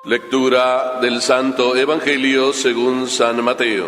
Lectura del Santo Evangelio según San Mateo.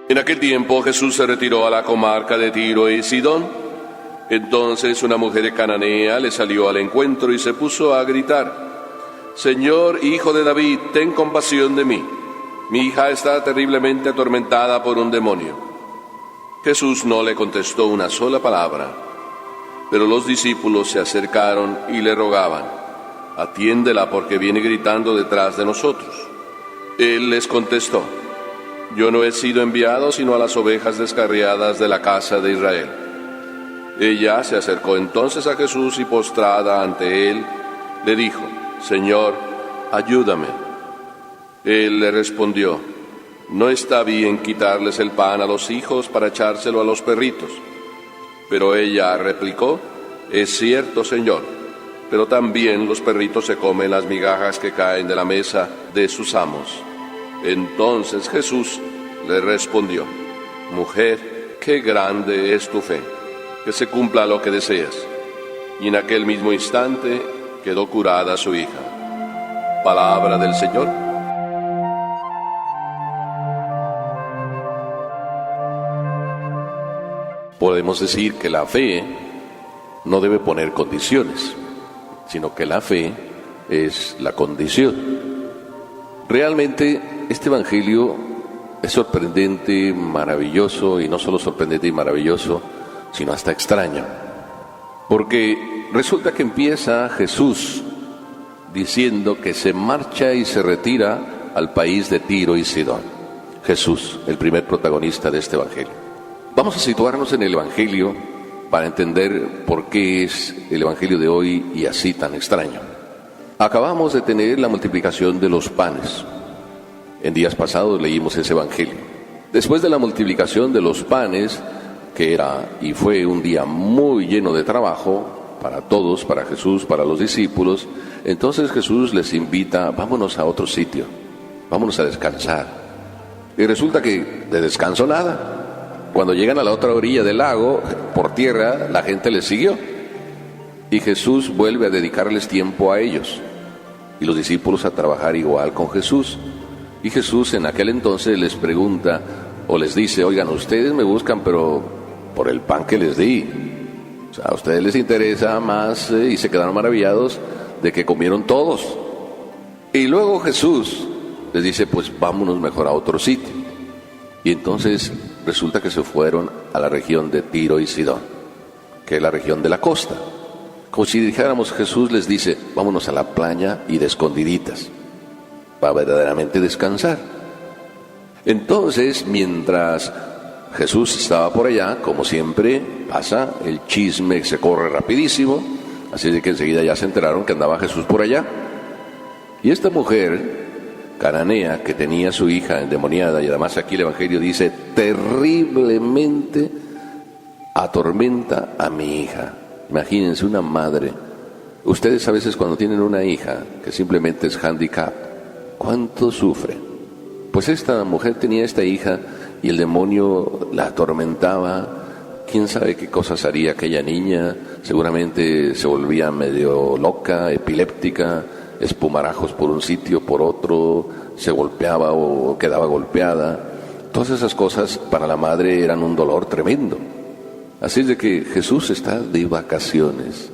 En aquel tiempo Jesús se retiró a la comarca de Tiro y Sidón. Entonces una mujer cananea le salió al encuentro y se puso a gritar: «Señor, Hijo de David, ten compasión de mí. Mi hija está terriblemente atormentada por un demonio». Jesús no le contestó una sola palabra, pero los discípulos se acercaron y le rogaban: «Atiéndela porque viene gritando detrás de nosotros». Él les contestó: «Yo no he sido enviado sino a las ovejas descarriadas de la casa de Israel». Ella se acercó entonces a Jesús y postrada ante él, le dijo: «Señor, ayúdame». Él le respondió: «No está bien quitarles el pan a los hijos para echárselo a los perritos». Pero ella replicó: «Es cierto, Señor, pero también los perritos se comen las migajas que caen de la mesa de sus amos». Entonces Jesús le respondió: «Mujer, qué grande es tu fe, que se cumpla lo que deseas». Y en aquel mismo instante quedó curada su hija. Palabra del Señor. Podemos decir que la fe no debe poner condiciones, sino que la fe es la condición. Realmente este Evangelio es sorprendente, maravilloso, y no solo sorprendente y maravilloso, sino hasta extraño. Porque resulta que empieza Jesús diciendo que se marcha y se retira al país de Tiro y Sidón. Jesús, el primer protagonista de este Evangelio. Vamos a situarnos en el Evangelio para entender por qué es el Evangelio de hoy y así tan extraño. Acabamos de tener la multiplicación de los panes. En días pasados leímos ese Evangelio. Después de la multiplicación de los panes, que era y fue un día muy lleno de trabajo para todos, para Jesús, para los discípulos, entonces Jesús les invita: vámonos a otro sitio, vámonos a descansar. Y resulta que de descanso nada. Cuando llegan a la otra orilla del lago, por tierra, la gente les siguió. Y Jesús vuelve a dedicarles tiempo a ellos. Y los discípulos a trabajar igual con Jesús. Y Jesús en aquel entonces les pregunta o les dice: oigan, ustedes me buscan, pero por el pan que les di. O sea, a ustedes les interesa más, y se quedaron maravillados de que comieron todos. Y luego Jesús les dice: pues vámonos mejor a otro sitio. Y entonces resulta que se fueron a la región de Tiro y Sidón, que es la región de la costa. Como si dijéramos, Jesús les dice: vámonos a la playa y de escondiditas, para verdaderamente descansar. Entonces, mientras Jesús estaba por allá, como siempre pasa, el chisme se corre rapidísimo, así de que enseguida ya se enteraron que andaba Jesús por allá. Y esta mujer cananea, que tenía a su hija endemoniada, y además aquí el Evangelio dice: terriblemente atormenta a mi hija. Imagínense una madre. Ustedes a veces cuando tienen una hija que simplemente es handicap, ¿cuánto sufre? Pues esta mujer tenía esta hija y el demonio la atormentaba. Quién sabe qué cosas haría aquella niña. Seguramente se volvía medio loca, epiléptica, espumarajos por un sitio, por otro, se golpeaba o quedaba golpeada. Todas esas cosas para la madre eran un dolor tremendo. Así es de que Jesús está de vacaciones.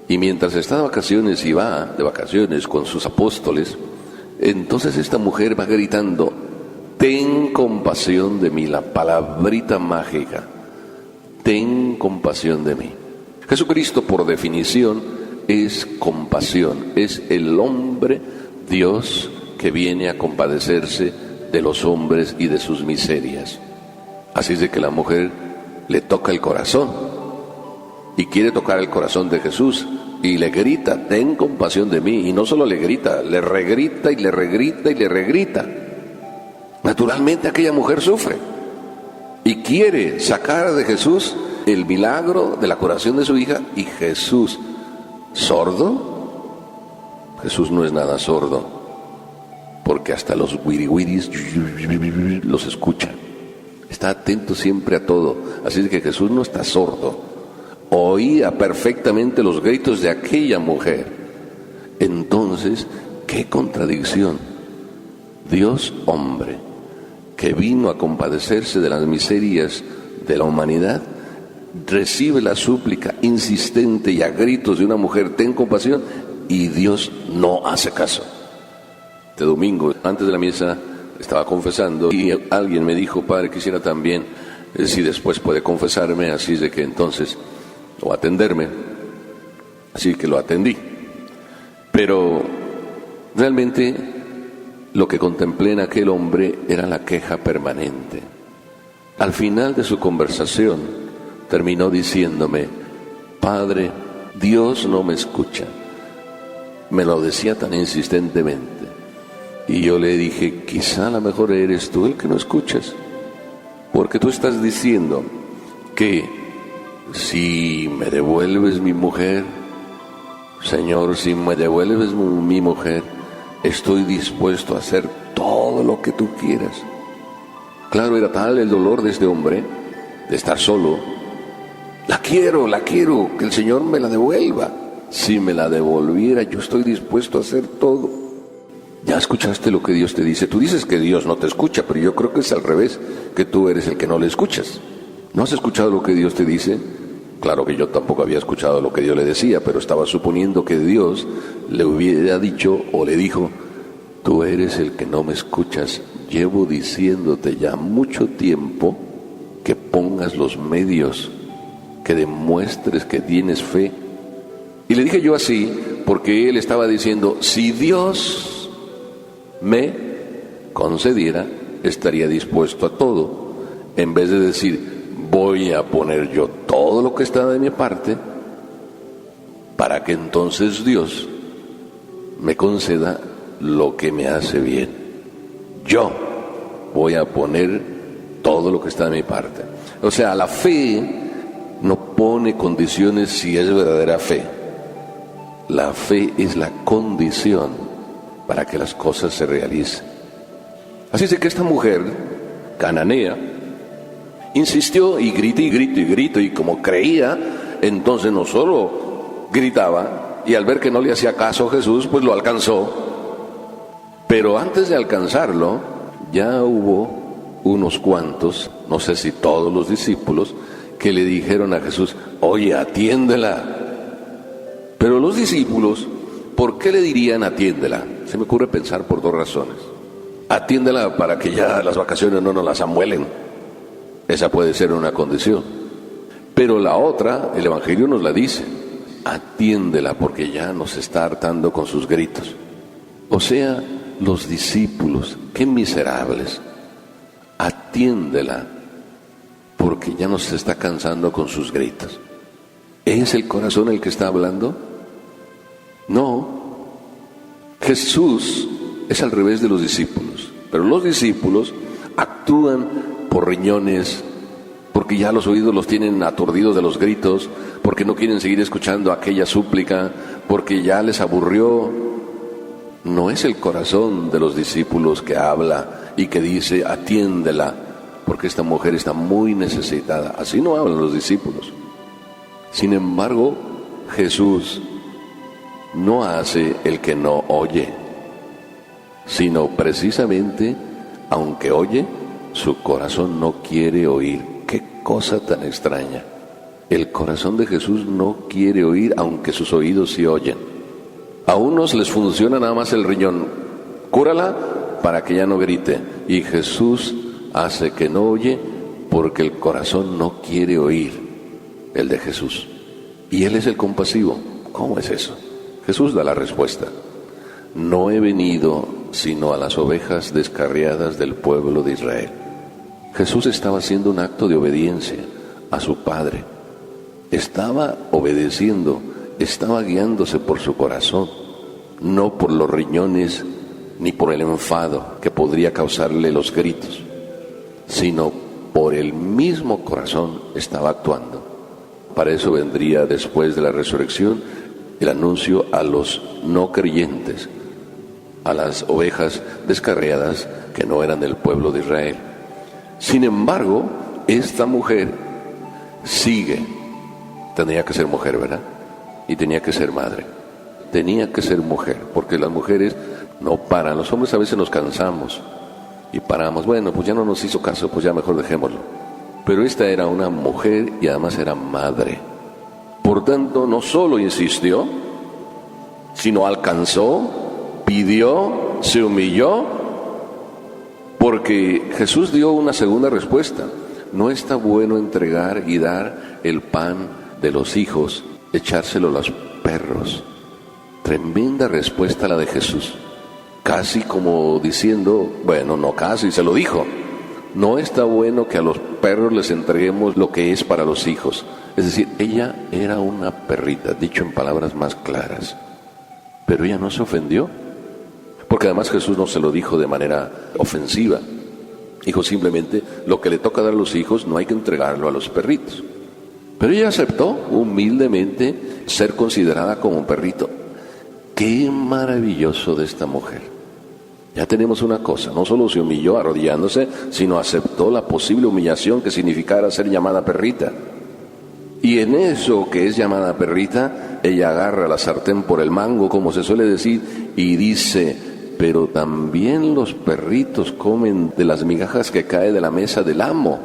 Y mientras está de vacaciones y va de vacaciones con sus apóstoles, entonces esta mujer va gritando: ten compasión de mí, la palabrita mágica, ten compasión de mí. Jesucristo, por definición, es compasión, es el hombre Dios que viene a compadecerse de los hombres y de sus miserias. Así es de que la mujer le toca el corazón y quiere tocar el corazón de Jesús y le grita: ten compasión de mí. Y no solo le grita, le regrita y le regrita y le regrita. Naturalmente aquella mujer sufre y quiere sacar de Jesús el milagro de la curación de su hija. Y Jesús, ¿sordo? Jesús no es nada sordo, porque hasta los wiriwiris los escucha. Está atento siempre a todo. Así que Jesús no está sordo. Oía perfectamente los gritos de aquella mujer. Entonces, qué contradicción. Dios hombre, que vino a compadecerse de las miserias de la humanidad, recibe la súplica insistente y a gritos de una mujer: ten compasión, y Dios no hace caso. Este domingo, antes de la misa, estaba confesando y alguien me dijo: padre, quisiera también si después puede confesarme, así de que entonces, o atenderme. Así que lo atendí. Pero realmente lo que contemplé en aquel hombre era la queja permanente. Al final de su conversación terminó diciéndome: padre, Dios no me escucha. Me lo decía tan insistentemente. Y yo le dije: quizá a lo mejor eres tú el que no escuchas, porque tú estás diciendo que si me devuelves mi mujer, Señor, si me devuelves mi mujer, estoy dispuesto a hacer todo lo que tú quieras. Claro, era tal el dolor de este hombre de estar solo. La quiero, que el Señor me la devuelva. Si me la devolviera, yo estoy dispuesto a hacer todo. ¿Ya escuchaste lo que Dios te dice? Tú dices que Dios no te escucha, pero yo creo que es al revés, que tú eres el que no le escuchas. ¿No has escuchado lo que Dios te dice? Claro que yo tampoco había escuchado lo que Dios le decía, pero estaba suponiendo que Dios le hubiera dicho o le dijo: tú eres el que no me escuchas, llevo diciéndote ya mucho tiempo que pongas los medios, que demuestres que tienes fe. Y le dije yo así porque él estaba diciendo: si Dios me concediera, estaría dispuesto a todo, en vez de decir: voy a poner yo todo lo que está de mi parte para que entonces Dios me conceda lo que me hace bien. Yo voy a poner todo lo que está de mi parte. O sea, la fe no pone condiciones si es verdadera fe. La fe es la condición para que las cosas se realicen. Así es de que esta mujer cananea insistió y grito y grito y grito, y como creía, entonces no solo gritaba, y al ver que no le hacía caso a Jesús, pues lo alcanzó. Pero antes de alcanzarlo, ya hubo unos cuantos, no sé si todos los discípulos, que le dijeron a Jesús: oye, atiéndela. Pero los discípulos, ¿por qué le dirían atiéndela? Se me ocurre pensar por dos razones. Atiéndela para que ya las vacaciones no nos las amuelen. Esa puede ser una condición. Pero la otra, el Evangelio nos la dice: atiéndela porque ya nos está hartando con sus gritos. O sea, los discípulos, qué miserables. Atiéndela porque ya nos está cansando con sus gritos. ¿Es el corazón el que está hablando? No. Jesús es al revés de los discípulos, pero los discípulos actúan por riñones, porque ya los oídos los tienen aturdidos de los gritos, porque no quieren seguir escuchando aquella súplica, porque ya les aburrió. No es el corazón de los discípulos que habla y que dice: atiéndela, porque esta mujer está muy necesitada. Así no hablan los discípulos. Sin embargo, Jesús no hace el que no oye, sino precisamente, aunque oye, su corazón no quiere oír. ¡Qué cosa tan extraña! El corazón de Jesús no quiere oír, aunque sus oídos sí oyen. A unos les funciona nada más el riñón: cúrala para que ya no grite. Y Jesús hace que no oye porque el corazón no quiere oír el de Jesús. Y Él es el compasivo. ¿Cómo es eso? Jesús da la respuesta: no he venido sino a las ovejas descarriadas del pueblo de Israel. Jesús estaba haciendo un acto de obediencia a su Padre. Estaba obedeciendo, estaba guiándose por su corazón, no por los riñones ni por el enfado que podría causarle los gritos, sino por el mismo corazón estaba actuando. Para eso vendría después de la resurrección el anuncio a los no creyentes, a las ovejas descarriadas que no eran del pueblo de Israel. Sin embargo, esta mujer sigue. Tenía que ser mujer, ¿verdad? Y tenía que ser madre. tenía que ser mujer, porque las mujeres no paran. Los hombres a veces nos cansamos y paramos. Bueno, pues ya no nos hizo caso, pues ya mejor dejémoslo. Pero esta era una mujer y además era madre. Por tanto, no solo insistió, sino alcanzó, pidió, se humilló, porque Jesús dio una segunda respuesta. No está bueno entregar y dar el pan de los hijos, echárselo a los perros. Tremenda respuesta la de Jesús. Casi como diciendo, bueno, no casi, se lo dijo. No está bueno que a los perros les entreguemos lo que es para los hijos. Es decir, ella era una perrita, dicho en palabras más claras. Pero ella no se ofendió, porque además Jesús no se lo dijo de manera ofensiva. Dijo simplemente, lo que le toca dar a los hijos no hay que entregarlo a los perritos. Pero ella aceptó humildemente ser considerada como un perrito. Qué maravilloso de esta mujer. Ya tenemos una cosa, no solo se humilló arrodillándose, sino aceptó la posible humillación que significara ser llamada perrita. Y en eso que es llamada perrita, ella agarra la sartén por el mango, como se suele decir, y dice, pero también los perritos comen de las migajas que caen de la mesa del amo,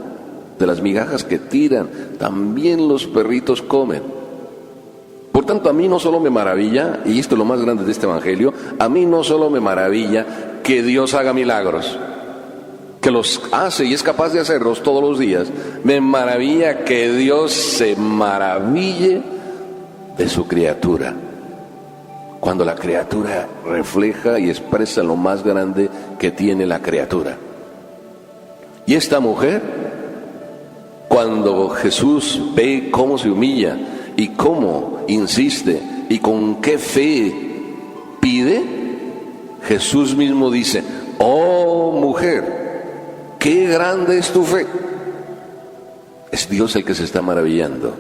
de las migajas que tiran, también los perritos comen. Por tanto, a mí no solo me maravilla, y esto es lo más grande de este evangelio, a mí no solo me maravilla que Dios haga milagros, que los hace y es capaz de hacerlos todos los días. Me maravilla que Dios se maraville de su criatura, cuando la criatura refleja y expresa lo más grande que tiene la criatura. Y esta mujer, cuando Jesús ve cómo se humilla y cómo insiste y con qué fe pide, Jesús mismo dice, oh mujer, qué grande es tu fe. Es Dios el que se está maravillando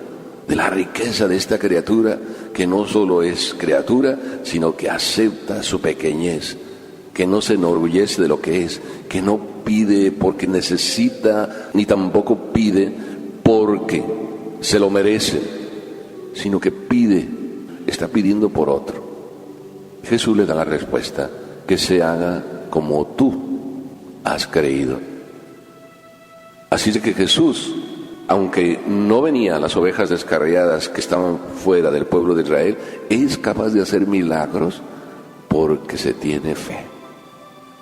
de la riqueza de esta criatura, que no solo es criatura, sino que acepta su pequeñez, que no se enorgullece de lo que es, que no pide porque necesita, ni tampoco pide porque se lo merece, sino que pide, está pidiendo por otro. Jesús le da la respuesta, que se haga como tú has creído. Así es que Jesús, aunque no venía a las ovejas descarriadas que estaban fuera del pueblo de Israel, es capaz de hacer milagros porque se tiene fe.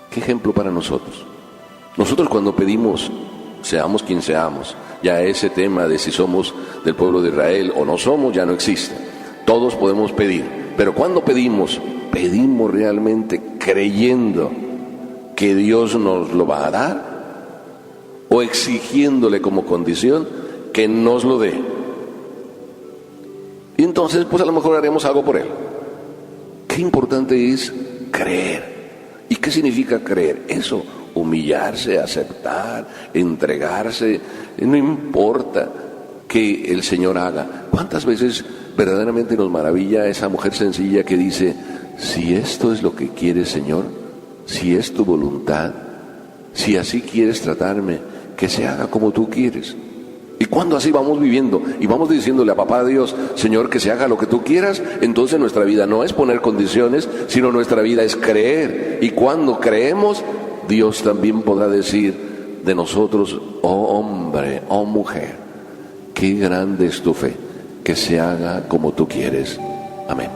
¿Qué ejemplo para nosotros? Nosotros cuando pedimos, seamos quien seamos, ya ese tema de si somos del pueblo de Israel o no somos ya no existe. Todos podemos pedir, pero cuando pedimos realmente creyendo que Dios nos lo va a dar, o exigiéndole como condición que nos lo dé. Y entonces pues a lo mejor haremos algo por Él. Qué importante es creer. ¿Y qué significa creer? Eso, humillarse, aceptar, entregarse, no importa que el Señor haga. ¿Cuántas veces verdaderamente nos maravilla esa mujer sencilla que dice, si esto es lo que quieres, Señor, si es tu voluntad, si así quieres tratarme, que se haga como tú quieres? Y cuando así vamos viviendo y vamos diciéndole a papá Dios, Señor, que se haga lo que tú quieras, entonces nuestra vida no es poner condiciones, sino nuestra vida es creer. Y cuando creemos, Dios también podrá decir de nosotros, oh hombre, oh mujer, qué grande es tu fe, que se haga como tú quieres. Amén.